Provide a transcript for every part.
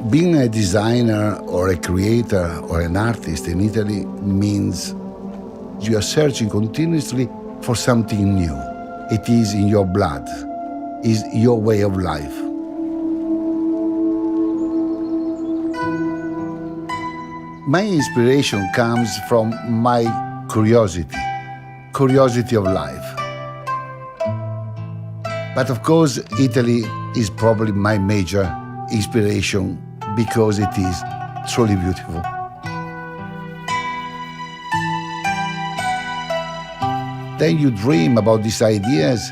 Being a designer or a creator or an artist in Italy means you are searching continuously for something new. It is in your blood, is your way of life. My inspiration comes from my curiosity of life. But of course, Italy is probably my major inspiration because it is truly beautiful. Then you dream about these ideas.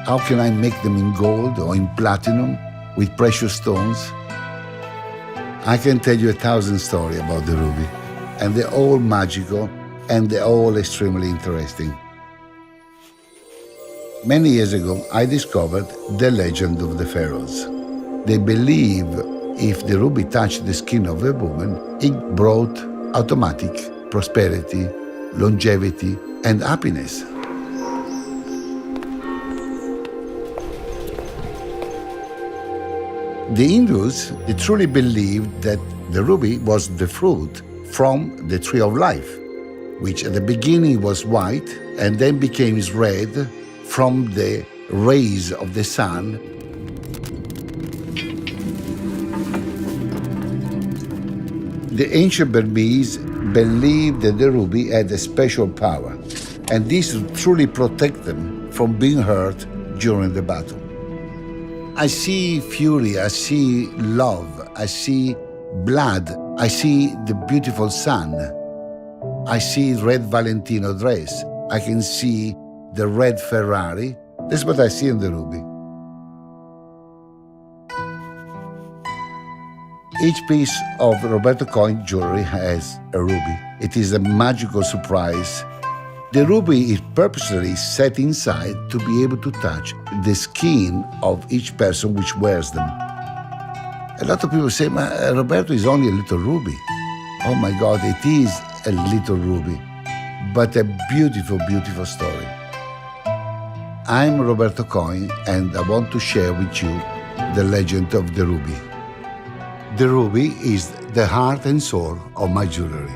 How can I make them in gold or in platinum with precious stones? I can tell you 1,000 stories about the ruby, and they're all magical and they're all extremely interesting. Many years ago, I discovered the legend of the pharaohs. They believe if the ruby touched the skin of a woman, it brought automatic prosperity, longevity, and happiness. The Hindus, they truly believed that the ruby was the fruit from the tree of life, which at the beginning was white and then became red from the rays of the sun. The ancient Burmese believed that the ruby had a special power, and this would truly protect them from being hurt during the battle. I see fury, I see love, I see blood, I see the beautiful sun. I see red Valentino dress, I can see the red Ferrari. That's what I see in the ruby. Each piece of Roberto Coin Jewelry has a ruby. It is a magical surprise. The ruby is purposely set inside to be able to touch the skin of each person which wears them. A lot of people say, Roberto is only a little ruby. Oh my God, it is a little ruby, but a beautiful, beautiful story. I'm Roberto Coin, and I want to share with you the legend of the ruby. The ruby is the heart and soul of my jewelry.